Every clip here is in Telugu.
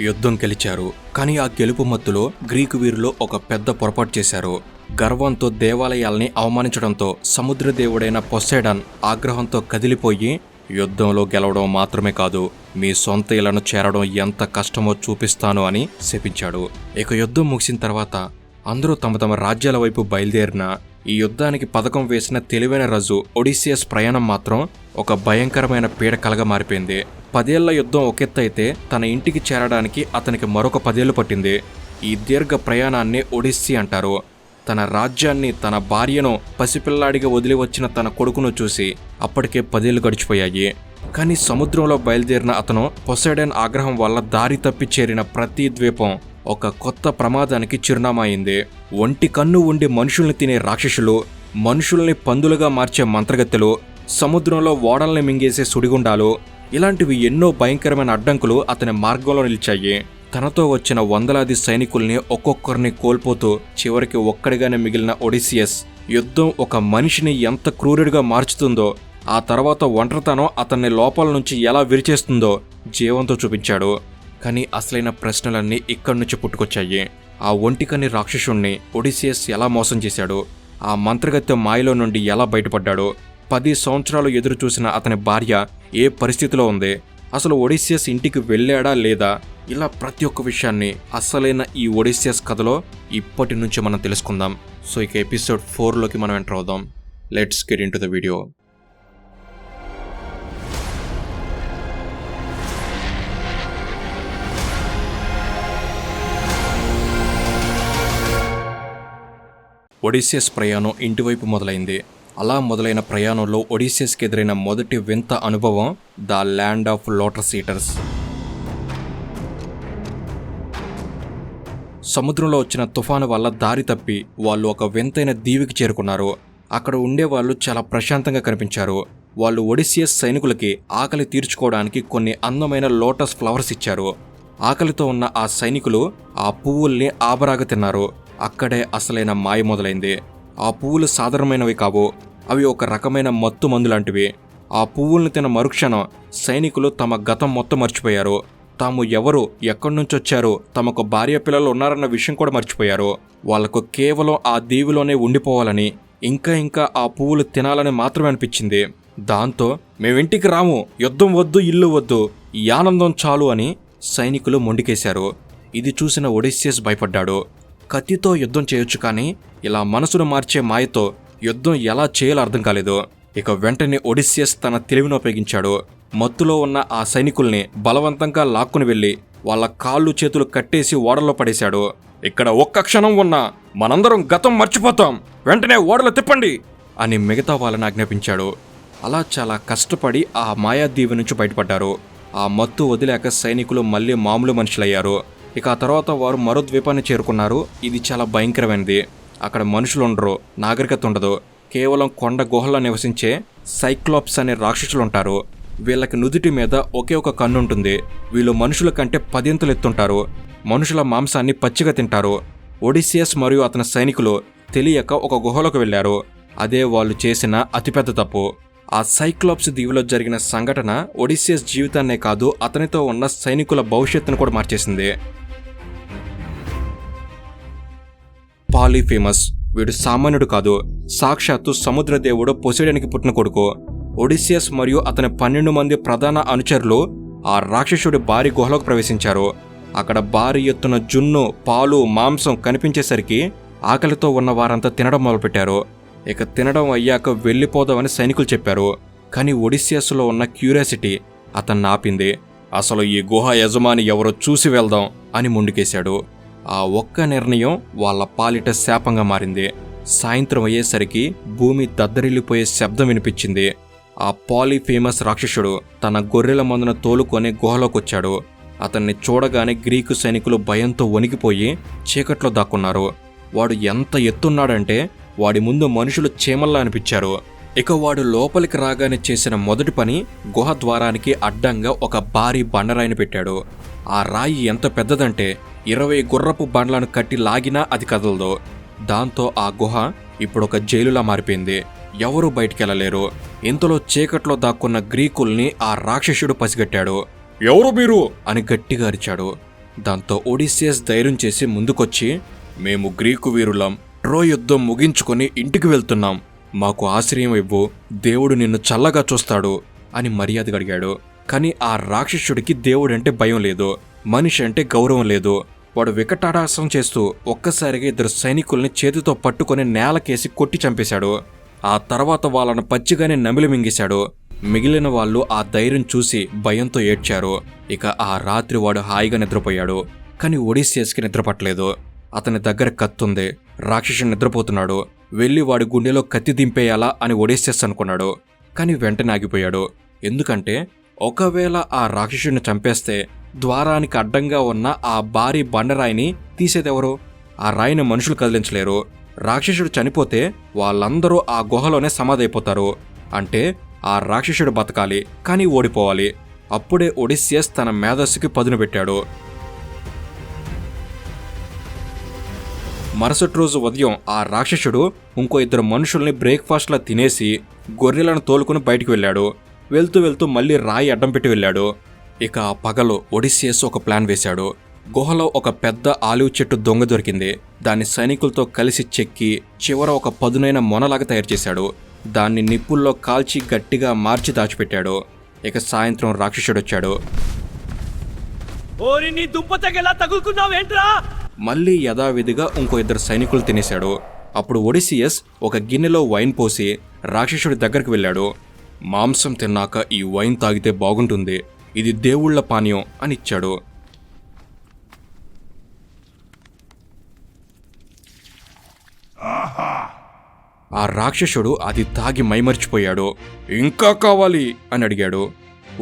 యుద్ధం గెలిచారు. కానీ ఆ గెలుపు మత్తులో గ్రీకు వీరులు ఒక పెద్ద పొరపాటు చేశారు. గర్వంతో దేవాలయాల్ని అవమానించడంతో సముద్రదేవుడైన పొసైడాన్ ఆగ్రహంతో కదిలిపోయి యుద్ధంలో గెలవడం మాత్రమే కాదు, మీ సొంత ఇళ్లను చేరడం ఎంత కష్టమో చూపిస్తాను అని శపించాడు. ఇక యుద్ధం ముగిసిన తర్వాత అందరూ తమ తమ రాజ్యాల వైపు బయలుదేరిన ఈ యుద్ధానికి పథకం వేసిన తెలివైన రాజు ఒడిసియస్ ప్రయాణం మాత్రం ఒక భయంకరమైన పీడకలగా మారిపోయింది. 10 ఏళ్ల యుద్ధం ఒకెత్తైతే తన ఇంటికి చేరడానికి అతనికి మరొక 10 ఏళ్లు పట్టింది. ఈ దీర్ఘ ప్రయాణాన్ని ఒడిస్సీ అంటారు. తన రాజ్యాన్ని, తన భార్యను, పసిపిల్లాడిగా వదిలి వచ్చిన తన కొడుకును చూసి అప్పటికే 10 ఏళ్లు గడిచిపోయాయి. కానీ సముద్రంలో బయలుదేరిన అతను పొసైడాన్ ఆగ్రహం వల్ల దారి తప్పి చేరిన ప్రతి ద్వీపం ఒక కొత్త ప్రమాదానికి చిరునామా అయింది. ఒంటి కన్ను ఉండి మనుషుల్ని తినే రాక్షసులు, మనుషుల్ని పందులుగా మార్చే మంత్రగత్తెలు, సముద్రంలో ఓడల్ని మింగేసే సుడిగుండాలు, ఇలాంటివి ఎన్నో భయంకరమైన అడ్డంకులు అతని మార్గంలో నిలిచాయి. తనతో వచ్చిన వందలాది సైనికుల్ని ఒక్కొక్కరిని కోల్పోతూ చివరికి ఒక్కడిగానే మిగిలిన ఒడిసియస్ యుద్ధం ఒక మనిషిని ఎంత క్రూరుడిగా మార్చుతుందో, ఆ తర్వాత ఒంటరితనం అతన్ని లోపల నుంచి ఎలా విరిచేస్తుందో జీవంతో చూపించాడు. కానీ అసలైన ప్రశ్నలన్నీ ఇక్కడి నుంచి పుట్టుకొచ్చాయి. ఆ ఒంటికని రాక్షసుణ్ణి ఒడిసియస్ ఎలా మోసం చేశాడు? ఆ మంత్రగత్తె మాయలో నుండి ఎలా బయటపడ్డాడు? 10 సంవత్సరాలు ఎదురు చూసిన అతని భార్య ఏ పరిస్థితిలో ఉంది? అసలు ఒడిసియస్ ఇంటికి వెళ్ళాడా లేదా? ఇలా ప్రతి ఒక్క విషయాన్ని అసలైన ఈ ఒడిసియస్ కథలో ఇప్పటి నుంచి మనం తెలుసుకుందాం. సో ఇక ఎపిసోడ్ 4లోకి మనం ఎంటర్ అవుదాం. Let's get in to the video. Odysseus ప్రయాణం ఇంటివైపు మొదలైంది. అలా మొదలైన ప్రయాణంలో ఒడిసియస్కి ఎదురైన మొదటి వింత అనుభవం the land of lotus eaters. సముద్రంలో వచ్చిన తుఫాను వల్ల దారి తప్పి వాళ్ళు ఒక వింతైన దీవికి చేరుకున్నారు. అక్కడ ఉండేవాళ్ళు చాలా ప్రశాంతంగా కనిపించారు. వాళ్ళు ఒడిసియస్ సైనికులకి ఆకలి తీర్చుకోవడానికి కొన్ని అందమైన లోటస్ ఫ్లవర్స్ ఇచ్చారు. ఆకలితో ఉన్న ఆ సైనికులు ఆ పువ్వుల్ని ఆబరాగా తిన్నారు. అక్కడే అసలైన మాయ మొదలైంది. ఆ పువ్వులు సాధారణమైనవి కావు, అవి ఒక రకమైన మత్తు మందు లాంటివి. ఆ పువ్వుల్ని తిన్న మరుక్షణం సైనికులు తమ గతం మొత్తం మర్చిపోయారు. తాము ఎవరు, ఎక్కడి నుంచి వచ్చారు, తమకు భార్య పిల్లలు ఉన్నారన్న విషయం కూడా మర్చిపోయారు. వాళ్లకు కేవలం ఆ దీవిలోనే ఉండిపోవాలని, ఇంకా ఆ పువ్వులు తినాలని మాత్రమే అనిపించింది. దాంతో మేమింటికి రాము, యుద్ధం వద్దు, ఇల్లు వద్దు, ఈ ఆనందం చాలు అని సైనికులు మొండికేశారు. ఇది చూసిన ఒడిసియస్ భయపడ్డాడు. కత్తితో యుద్ధం చేయొచ్చు, కానీ ఇలా మనసును మార్చే మాయతో యుద్ధం ఎలా చేయాలో అర్థం కాలేదు. ఇక వెంటనే ఒడిసియస్ తన తెలివిని ఉపయోగించాడు. మత్తులో ఉన్న ఆ సైనికుల్ని బలవంతంగా లాక్కుని వెళ్లి వాళ్ళ కాళ్ళు చేతులు కట్టేసి ఓడల్లో పడేశాడు. ఇక్కడ ఒక్క క్షణం ఉన్నా మనందరం గతం మర్చిపోతాం, వెంటనే ఓడలు తిప్పండి అని మిగతా వాళ్ళని ఆజ్ఞాపించాడు. అలా చాలా కష్టపడి ఆ మాయాదీవి నుంచి బయటపడ్డారు. ఆ మత్తు వదిలేక సైనికులు మళ్ళీ మామూలు మనుషులయ్యారు. ఇక ఆ తర్వాత వారు మరో ద్వీపాన్ని చేరుకున్నారు. ఇది చాలా భయంకరమైనది. అక్కడ మనుషులు ఉండరు, నాగరికత ఉండదు. కేవలం కొండ గుహల్లో నివసించే సైక్లోప్స్ అనే రాక్షసులు ఉంటారు. వీళ్ళకి నుదుటి మీద ఒకే ఒక కన్ను ఉంటుంది. వీళ్ళు మనుషుల కంటే 10 ఇంతలు ఎత్తుంటారు. మనుషుల మాంసాన్ని పచ్చిగా తింటారు. ఒడిసియస్ మరియు అతని సైనికులు తెలియక ఒక గుహలోకి వెళ్లారు. అదే వాళ్ళు చేసిన అతిపెద్ద తప్పు. ఆ సైక్లోప్స్ దీవిలో జరిగిన సంఘటన ఒడిసియస్ జీవితాన్నే కాదు, అతనితో ఉన్న సైనికుల భవిష్యత్తును కూడా మార్చేసింది. పాలిఫేమస్, వీడు సామాన్యుడు కాదు, సాక్షాత్తు సముద్రదేవుడు పొసైడాన్కి పుట్టిన కొడుకు. ఒడిసియస్ మరియు అతని 12 మంది ప్రధాన అనుచరులు ఆ రాక్షసుడి భారీ గుహలోకి ప్రవేశించారు. అక్కడ భారీ ఎత్తున జున్ను, పాలు, మాంసం కనిపించేసరికి ఆకలితో ఉన్న వారంతా తినడం మొదలుపెట్టారు. ఇక తినడం అయ్యాక వెళ్ళిపోదామని సైనికులు చెప్పారు. కానీ ఒడిసియస్లో ఉన్న క్యూరియాసిటీ అతన్ని ఆపింది. అసలు ఈ గుహ యజమాని ఎవరో చూసి వెళ్దాం అని ముందుకేశాడు. ఆ ఒక్క నిర్ణయం వాళ్ళ పాలిట శాపంగా మారింది. సాయంత్రం అయ్యేసరికి భూమి దద్దరిల్లిపోయే శబ్దం వినిపించింది. ఆ పాలిఫేమస్ రాక్షసుడు తన గొర్రెల మందును తోలుకొని గుహలోకొచ్చాడు. అతన్ని చూడగానే గ్రీకు సైనికులు భయంతో వణికిపోయి చీకట్లో దాక్కున్నారు. వాడు ఎంత ఎత్తున్నాడంటే వాడి ముందు మనుషులు చీమల్లా అనిపించారు. ఇక వాడు లోపలికి రాగానే చేసిన మొదటి పని గుహ ద్వారానికి అడ్డంగా ఒక భారీ బండరాయిని పెట్టాడు. ఆ రాయి ఎంత పెద్దదంటే 20 గుర్రపు బండ్లను కట్టి లాగినా అది కదలదు. దాంతో ఆ గుహ ఇప్పుడొక జైలులా మారిపోయింది. ఎవరూ బయటికెళ్లలేరు. ఇంతలో చీకట్లో దాక్కున్న గ్రీకుల్ని ఆ రాక్షసుడు పసిగట్టాడు. ఎవరు మీరు అని గట్టిగా అరిచాడు. దాంతో ఒడిసియస్ ధైర్యం చేసి ముందుకొచ్చి, మేము గ్రీకు వీరులం, ట్రోయ్ యుద్ధం ముగించుకొని ఇంటికి వెళ్తున్నాం, మాకు ఆశ్రయం ఇవ్వు, దేవుడు నిన్ను చల్లగా చూస్తాడు అని మర్యాదగా అడిగాడు. కానీ ఆ రాక్షసుడికి దేవుడంటే భయం లేదు, మనిషి అంటే గౌరవం లేదు. వాడు వికటాడాసం చేస్తూ ఒక్కసారిగా 2 సైనికుల్ని చేతితో పట్టుకొని నేలకేసి కొట్టి చంపేశాడు. ఆ తర్వాత వాళ్ళను పచ్చిగానే నమిలి మింగేశాడు. మిగిలిన వాళ్ళు ఆ ధైర్యం చూసి భయంతో ఏడ్చారు. ఇక ఆ రాత్రి వాడు హాయిగా నిద్రపోయాడు. కానీ ఒడిసియస్కి నిద్రపట్టలేదు. అతని దగ్గర కత్తుంది, రాక్షసుడు నిద్రపోతున్నాడు, వెళ్ళి వాడి గుండెలో కత్తి దింపేయాలా అని ఒడిసియస్ అనుకున్నాడు. కానీ వెంటనే ఆగిపోయాడు. ఎందుకంటే ఒకవేళ ఆ రాక్షసుడిని చంపేస్తే ద్వారానికి అడ్డంగా ఉన్న ఆ భారీ బండరాయిని తీసేదెవరు? ఆ రాయిని మనుషులు కదిలించలేరు. రాక్షసుడు చనిపోతే వాళ్ళందరూ ఆ గుహలోనే సమాధైపోతారు. అంటే ఆ రాక్షసుడు బతకాలి, కానీ ఓడిపోవాలి. అప్పుడే ఒడిసియస్ తన మేధస్సుకి పదును పెట్టాడు. మరుసటి రోజు ఉదయం ఆ రాక్షసుడు ఇంకో 2 మనుషుల్ని బ్రేక్ఫాస్ట్లా తినేసి గొర్రెలను తోలుకుని బయటికి వెళ్ళాడు. వెళ్తూ వెళ్తూ మళ్ళీ రాయి అడ్డం పెట్టి వెళ్ళాడు. ఇక ఆ పగలు ఒడిసియస్ ఒక ప్లాన్ వేశాడు. గుహలో ఒక పెద్ద ఆలివ్ చెట్టు దొంగ దొరికింది. దాన్ని సైనికులతో కలిసి చెక్కి చివర ఒక పదునైన మొనలాగా తయారు చేశాడు. దాన్ని నిప్పుల్లో కాల్చి గట్టిగా మార్చి దాచిపెట్టాడు. ఇక సాయంత్రం రాక్షసుడు వచ్చాడు. మళ్ళీ యథావిధిగా ఇంకో 2 సైనికులు తినేశాడు. అప్పుడు ఒడిసియస్ ఒక గిన్నెలో వైన్ పోసి రాక్షసుడి దగ్గరికి వెళ్ళాడు. మాంసం తిన్నాక ఈ వైన్ తాగితే బాగుంటుంది, ఇది దేవుళ్ల పానీయం అని ఇచ్చాడు. ఆ రాక్షసుడు అది తాగి మైమర్చిపోయాడు. ఇంకా కావాలి అని అడిగాడు.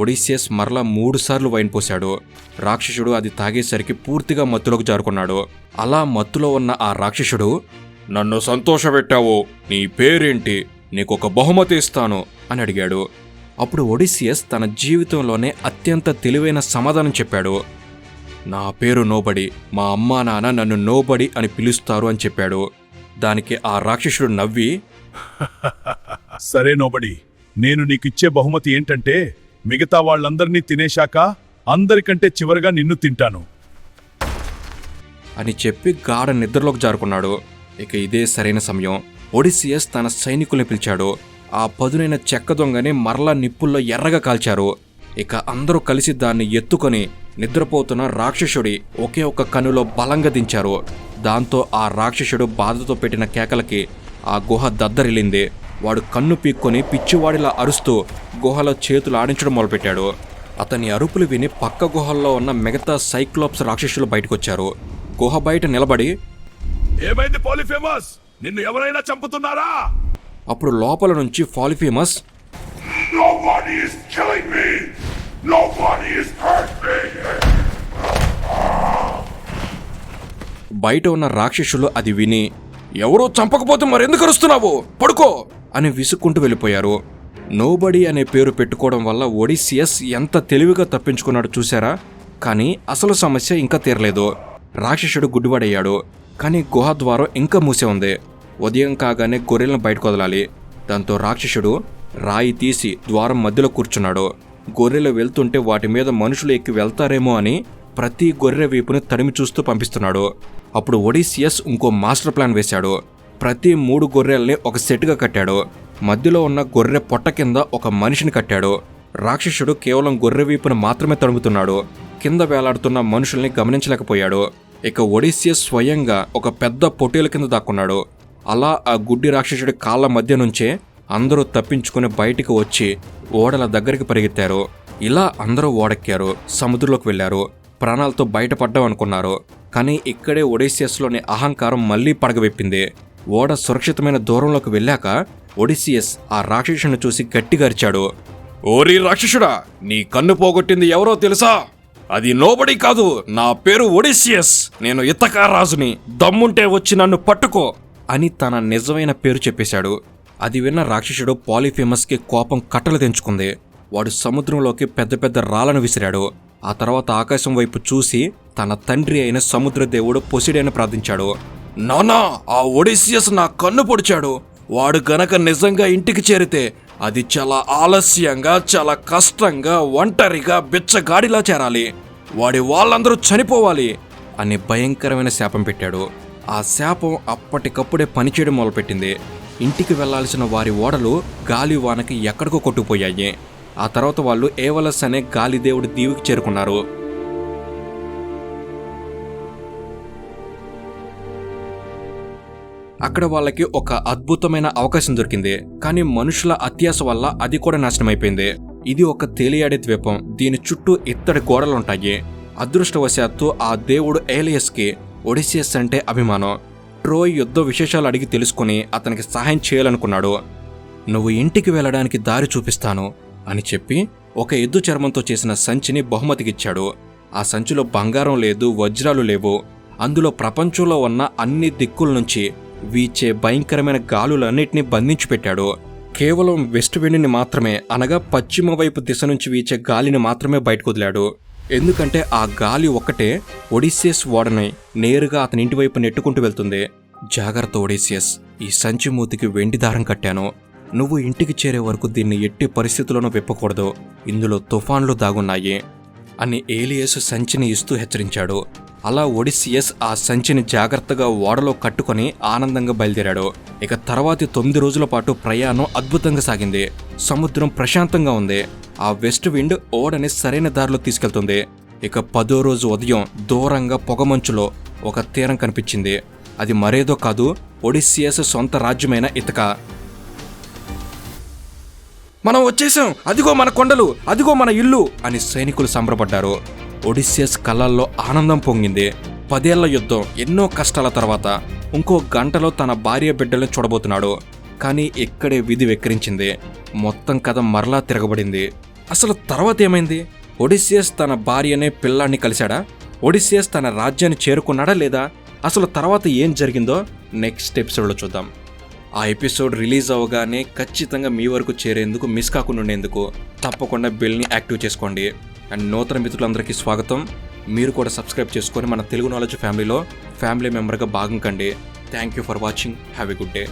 ఒడిసియస్ మరలా 3 సార్లు వైన్ పోశాడు. రాక్షసుడు అది తాగేసరికి పూర్తిగా మత్తులోకి జారుకున్నాడు. అలా మత్తులో ఉన్న ఆ రాక్షసుడు, నన్ను సంతోషపెట్టావు, నీ పేరేంటి, నీకొక బహుమతి ఇస్తాను అని అడిగాడు. అప్పుడు ఒడిసియస్ తన జీవితంలోనే అత్యంత తెలివైన సమాధానం చెప్పాడు. నా పేరు నోబడి, మా అమ్మా నాన్న నన్ను నోబడి అని పిలుస్తారు అని చెప్పాడు. దానికి ఆ రాక్షసుడు నవ్వి, సరే నోబడి, నేను నీకిచ్చే బహుమతి ఏంటంటే మిగతా వాళ్ళందరినీ తినేశాక అందరికంటే చివరిగా నిన్ను తింటాను అని చెప్పి గాఢ నిద్రలోకి జారుకున్నాడు. ఇక ఇదే సరైన సమయం. ఒడిసియస్ తన సైనికుల్ని పిలిచాడు. ఆ పదునైన చెక్క దొంగని మరలా నిప్పుల్లో ఎర్రగా కాల్చారు. ఇక అందరూ కలిసి దాన్ని ఎత్తుకొని నిద్రపోతున్న రాక్షసుడి ఒకే ఒక్క కన్నులో బలంగా దించారు. దాంతో ఆ రాక్షసుడు బాధతో పెట్టిన కేకలకి ఆ గుహ దద్దరిల్లింది. వాడు కన్ను పీక్కొని పిచ్చివాడిలా అరుస్తూ గుహలో చేతులు ఆడించడం మొదలుపెట్టాడు. అతని అరుపులు విని పక్క గుహల్లో ఉన్న మిగతా సైక్లోప్స్ రాక్షసులు బయటకొచ్చారు. గుహ బయట నిలబడి, ఏమైంది పాలిఫేమస్, నిన్ను ఎవరైనా చంపుతున్నారా? అప్పుడు లోపల నుంచి పాలిఫేమస్, బయట ఉన్న రాక్షసులు అది విని, ఎవరో చంపకపోతే మరెందుకు అరుస్తున్నావు, పడుకో అని విసుక్కుంటూ వెళ్ళిపోయారు. నోబడి అనే పేరు పెట్టుకోవడం వల్ల ఒడిసియస్ ఎంత తెలివిగా తప్పించుకున్నాడు చూశారా? కానీ అసలు సమస్య ఇంకా తీరలేదు. రాక్షసుడు గుడ్డివాడయ్యాడు. కానీ గుహ ద్వారం ఇంకా మూసే ఉంది. ఉదయం కాగానే గొర్రెలను బయటకు వదలాలి. దాంతో రాక్షసుడు రాయి తీసి ద్వారం మధ్యలో కూర్చున్నాడు. గొర్రెలు వెళ్తుంటే వాటి మీద మనుషులు ఎక్కి వెళ్తారేమో అని ప్రతి గొర్రె వీపుని తడిమి చూస్తూ పంపిస్తున్నాడు. అప్పుడు ఒడిసియస్ ఇంకో మాస్టర్ ప్లాన్ వేశాడు. ప్రతి 3 గొర్రెల్ని ఒక సెట్గా కట్టాడు. మధ్యలో ఉన్న గొర్రె పొట్ట కింద ఒక మనిషిని కట్టాడు. రాక్షసుడు కేవలం గొర్రె వీపును మాత్రమే తడుముతున్నాడు. కింద వేలాడుతున్న మనుషుల్ని గమనించలేకపోయాడు. ఇక ఒడిసియస్ స్వయంగా ఒక పెద్ద పొట్టేలు కింద దాక్కున్నాడు. అలా ఆ గుడ్డి రాక్షసుడి కాళ్ళ మధ్య నుంచే అందరూ తప్పించుకుని బయటికి వచ్చి ఓడల దగ్గరికి పరిగెత్తారు. ఇలా అందరూ ఓడెక్కారు, సముద్రంలోకి వెళ్లారు. ప్రాణాలతో బయటపడ్డామనుకున్నారు. కానీ ఇక్కడే ఒడిసియస్లోని అహంకారం మళ్లీ పడగవెప్పింది. ఓడ సురక్షితమైన దూరంలోకి వెళ్ళాక ఒడిసియస్ ఆ రాక్షసుని చూసి గట్టిగా అరిచాడు. ఓరి రాక్షసుడా, నీ కన్ను పోగొట్టింది ఎవరో తెలుసా? అది నోబడి కాదు, నా పేరు ఒడిసియస్, నేను ఇతకా రాజుని, దమ్ముంటే వచ్చి నన్ను పట్టుకో అని తన నిజమైన పేరు చెప్పేశాడు. అది విన్న రాక్షసుడు పాలిఫేమస్కి కోపం కట్టలు తెంచుకుంది. వాడు సముద్రంలోకి పెద్ద పెద్ద రాళ్లను విసిరాడు. ఆ తర్వాత ఆకాశం వైపు చూసి తన తండ్రి అయిన సముద్ర దేవుడు పొసిడైన ప్రార్థించాడు. నానా, ఆ ఒడిసియస్ నా కన్ను పొడిచాడు. వాడు గనక నిజంగా ఇంటికి చేరితే అది చాలా ఆలస్యంగా, చాలా కష్టంగా, ఒంటరిగా, బిచ్చగాడిలా చేరాలి. వాడి వాళ్ళందరూ చనిపోవాలి అని భయంకరమైన శాపం పెట్టాడు. ఆ శాపం అప్పటికప్పుడే పనిచేయడం మొదలుపెట్టింది. ఇంటికి వెళ్లాల్సిన వారి ఓడలు గాలి వానకి ఎక్కడికో కొట్టుకుపోయాయి. ఆ తర్వాత వాళ్ళు ఏవలస్ అనే గాలిదేవుడి దీవికి చేరుకున్నారు. అక్కడ వాళ్ళకి ఒక అద్భుతమైన అవకాశం దొరికింది. కానీ మనుషుల అత్యాశ వల్ల అది కూడా నాశనమైపోయింది. ఇది ఒక తేలియాడే ద్వీపం. దీని చుట్టూ ఇత్తడి గోడలుంటాయి. అదృష్టవశాత్తు ఆ దేవుడు ఏలియస్కి ఒడిసియస్ అంటే అభిమానం. ట్రోయ్ యుద్ధ విశేషాలు అడిగి తెలుసుకుని అతనికి సహాయం చేయాలనుకున్నాడు. నువ్వు ఇంటికి వెళ్ళడానికి దారి చూపిస్తాను అని చెప్పి ఒక ఎద్దు చర్మంతో చేసిన సంచిని బహుమతికిచ్చాడు. ఆ సంచిలో బంగారం లేదు, వజ్రాలు లేవు. అందులో ప్రపంచంలో ఉన్న అన్ని దిక్కుల నుంచి వీచే భయంకరమైన గాలులన్నిటినీ బంధించి పెట్టాడు. కేవలం వెస్ట్ విండ్ని మాత్రమే, అనగా పశ్చిమ వైపు దిశ నుంచి వీచే గాలిని మాత్రమే బయటకు వదిలాడు. ఎందుకంటే ఆ గాలి ఒక్కటే ఒడిసియస్ ఓడని నేరుగా అతని ఇంటి వైపు నెట్టుకుంటూ వెళ్తుంది. జాగ్రత్త ఒడిసియస్, ఈ సంచి మూతికి వెండి దారం కట్టాను. నువ్వు ఇంటికి చేరే వరకు దీన్ని ఎట్టి పరిస్థితుల్లోనూ విప్పకూడదు. ఇందులో తుఫాన్లు దాగున్నాయి అని ఏలియస్ సంచిని ఇస్తూ హెచ్చరించాడు. అలా ఒడిసియస్ ఆ సంచిని జాగ్రత్తగా ఓడలో కట్టుకొని ఆనందంగా బయలుదేరాడు. ఇక తర్వాతి 9 రోజుల పాటు ప్రయాణం అద్భుతంగా సాగింది. సముద్రం ప్రశాంతంగా ఉంది. ఆ వెస్ట్ విండ్ ఓడని సరైన దారిలో తీసుకెళ్తుంది. ఇక 10వ రోజు ఉదయం దూరంగా పొగమంచులో ఒక తీరం కనిపించింది. అది మరేదో కాదు, ఒడిసియస్ సొంత రాజ్యమైన ఇతక. మనం వచ్చేసాం, అదిగో మన కొండలు, అదిగో మన ఇల్లు అని సైనికులు సంబరపడ్డారు. ఒడిసియస్ కళ్ళల్లో ఆనందం పొంగింది. 10 ఏళ్ల యుద్ధం, ఎన్నో కష్టాల తర్వాత ఇంకో గంటలో తన భార్య బిడ్డలను చూడబోతున్నాడు. కానీ ఇక్కడే విధి వెక్కిరించింది. మొత్తం కథ మరలా తిరగబడింది. అసలు తర్వాత ఏమైంది? ఒడిసియస్ తన భార్యనే పిల్లాన్ని కలిశాడా? ఒడిసియస్ తన రాజ్యాన్ని చేరుకున్నాడా లేదా? అసలు తర్వాత ఏం జరిగిందో నెక్స్ట్ ఎపిసోడ్లో చూద్దాం. ఆ ఎపిసోడ్ రిలీజ్ అవ్వగానే ఖచ్చితంగా మీ వరకు చేరేందుకు మిస్ కాకుండా ఉండేందుకు తప్పకుండా బెల్ని యాక్టివ్ చేసుకోండి. అండ్ నూతన మిత్రులందరికీ స్వాగతం. మీరు కూడా సబ్స్క్రైబ్ చేసుకొని మన తెలుగు నాలెడ్జ్ ఫ్యామిలీలో ఫ్యామిలీ మెంబర్గా భాగం కండి. Thank you for watching. Have a good day.